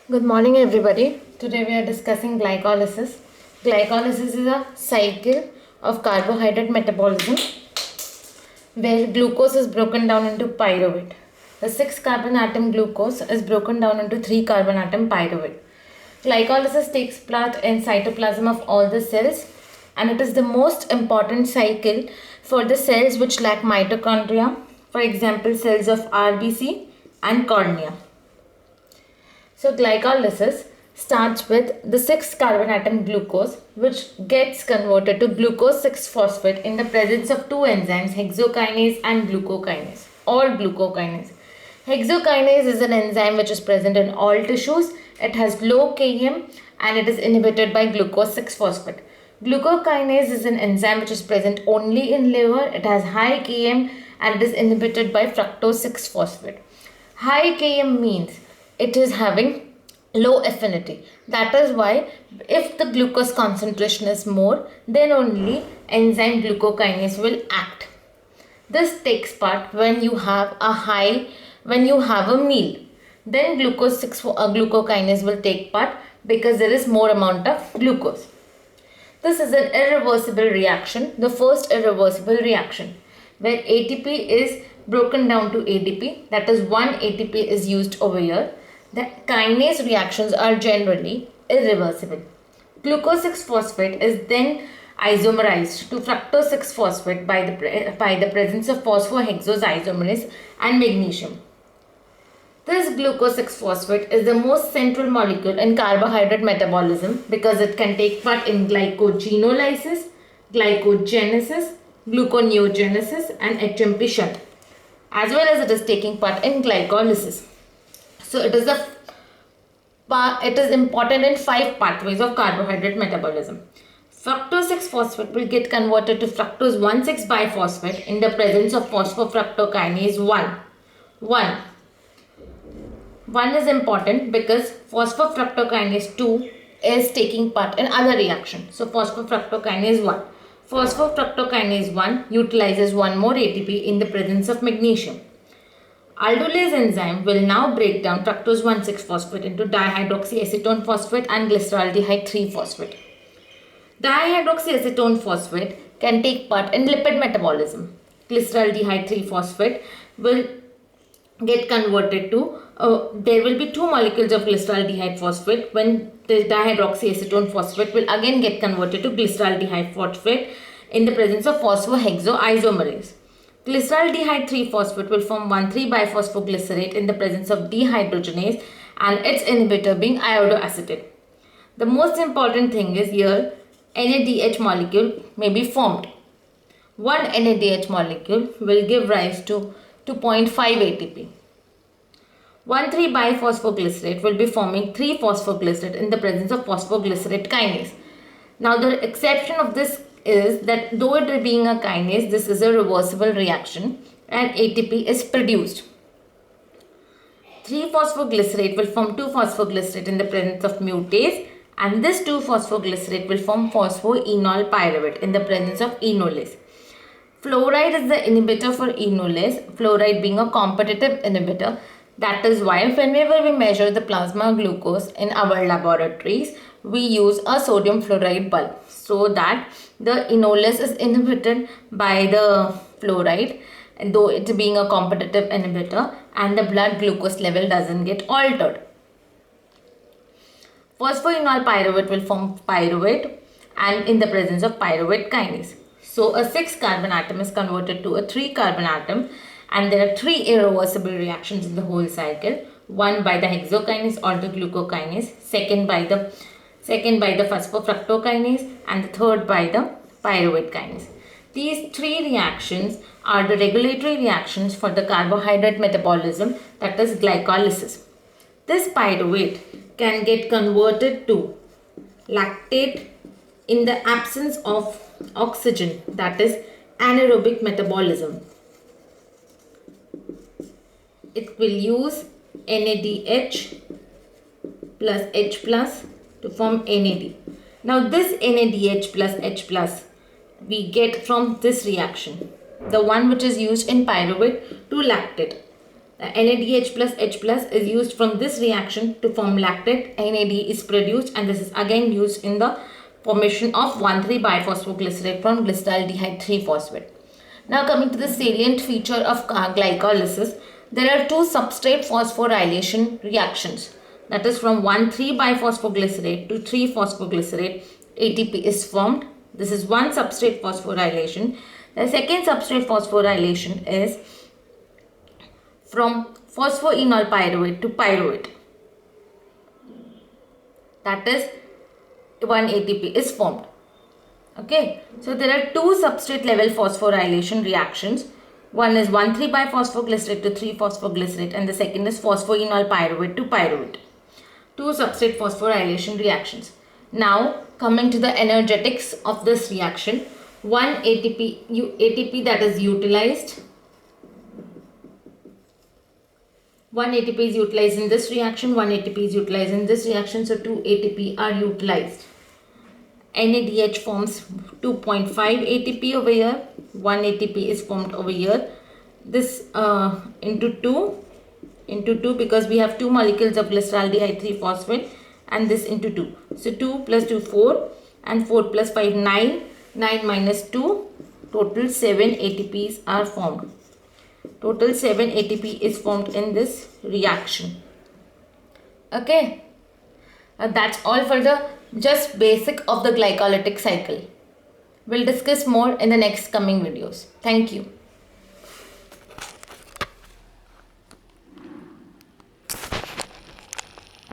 Good morning, everybody. Today we are discussing glycolysis. Glycolysis is a cycle of carbohydrate metabolism where glucose is broken down into pyruvate. The 6 carbon atom glucose is broken down into 3 carbon atom pyruvate. Glycolysis takes place in cytoplasm of all the cells, and it is the most important cycle for the cells which lack mitochondria, for example cells of RBC and cornea. So glycolysis starts with the 6 carbon atom glucose, which gets converted to glucose 6-phosphate in the presence of two enzymes, hexokinase and glucokinase or glucokinase. Hexokinase is an enzyme which is present in all tissues. It has low Km and it is inhibited by glucose 6-phosphate. Glucokinase is an enzyme which is present only in liver. It has high Km and it is inhibited by fructose 6-phosphate. High Km means it is having low affinity. That is why if the glucose concentration is more, then only enzyme glucokinase will act. This takes part when you have a meal. Then glucokinase will take part because there is more amount of glucose. This is an irreversible reaction, the first irreversible reaction, where ATP is broken down to ADP, that is one ATP is used over here. The kinase reactions are generally irreversible. Glucose 6-phosphate is then isomerized to fructose 6-phosphate by the presence of phosphohexose isomerase and magnesium. This glucose 6-phosphate is the most central molecule in carbohydrate metabolism because it can take part in glycogenolysis, glycogenesis, gluconeogenesis and HMP shunt, as well as it is taking part in glycolysis. So it is important in 5 pathways of carbohydrate metabolism. Fructose 6-phosphate will get converted to fructose 1,6-biphosphate in the presence of phosphofructokinase 1. 1 is important because phosphofructokinase 2 is taking part in other reaction. So phosphofructokinase 1. Phosphofructokinase 1 utilizes one more ATP in the presence of magnesium. Aldolase enzyme will now break down fructose 1,6-phosphate into dihydroxyacetone phosphate and glyceraldehyde 3-phosphate. Dihydroxyacetone phosphate can take part in lipid metabolism. Glyceraldehyde 3-phosphate will get converted to, there will be 2 molecules of glyceraldehyde phosphate when the dihydroxyacetone phosphate will again get converted to glyceraldehyde phosphate in the presence of phosphohexose isomerase. Glyceraldehyde 3-phosphate will form 1,3-biphosphoglycerate in the presence of dehydrogenase and its inhibitor being iodoacetate. The most important thing is here NADH molecule may be formed. One NADH molecule will give rise to 2.5 ATP. 1,3-biphosphoglycerate will be forming 3-phosphoglycerate in the presence of phosphoglycerate kinase. Now the exception of this is that though it being a kinase, this is a reversible reaction and ATP is produced. 3-phosphoglycerate will form 2-phosphoglycerate in the presence of mutase, and this 2-phosphoglycerate will form phosphoenol pyruvate in the presence of enolase. Fluoride is the inhibitor for enolase, fluoride being a competitive inhibitor. That is why whenever we measure the plasma glucose in our laboratories, we use a sodium fluoride bulb so that the enolase is inhibited by the fluoride, though it being a competitive inhibitor, and the blood glucose level doesn't get altered. Phosphoenol pyruvate will form pyruvate and in the presence of pyruvate kinase. So a 6 carbon atom is converted to a 3 carbon atom, and there are 3 irreversible reactions in the whole cycle. One by the hexokinase or the glucokinase, second by the phosphofructokinase, and the third by the pyruvate kinase. These 3 reactions are the regulatory reactions for the carbohydrate metabolism, that is glycolysis. This pyruvate can get converted to lactate in the absence of oxygen, that is anaerobic metabolism. It will use NADH plus H plus to form NAD. Now this NADH plus H plus we get from this reaction, the one which is used in pyruvate to lactate. NADH plus H plus is used from this reaction to form lactate. NAD is produced and this is again used in the formation of 1,3-biphosphoglycerate from glyceraldehyde 3-phosphate. Now coming to the salient feature of glycolysis, there are two substrate phosphorylation reactions. That is from 1,3-biphosphoglycerate to 3-phosphoglycerate, ATP is formed. This is one substrate phosphorylation. The second substrate phosphorylation is from phosphoenol pyruvate to pyruvate. That is, one ATP is formed. Okay, so there are two substrate level phosphorylation reactions. One is 1,3-biphosphoglycerate to 3-phosphoglycerate and the second is phosphoenol pyruvate to pyruvate. Two substrate phosphorylation reactions. Now coming to the energetics of this reaction, one ATP that is utilized. One ATP is utilized in this reaction, one ATP is utilized in this reaction, so two ATP are utilized. NADH forms 2.5 ATP over here, one ATP is formed over here. This into 2 because we have two molecules of glyceraldehyde 3-phosphate and this into 2. So 2 plus 2 4 and 4 plus 5 9, 9 minus 2, total 7 ATPs are formed. Total 7 ATP is formed in this reaction. Okay, that's all for the just basic of the glycolytic cycle. We'll discuss more in the next coming videos. Thank you.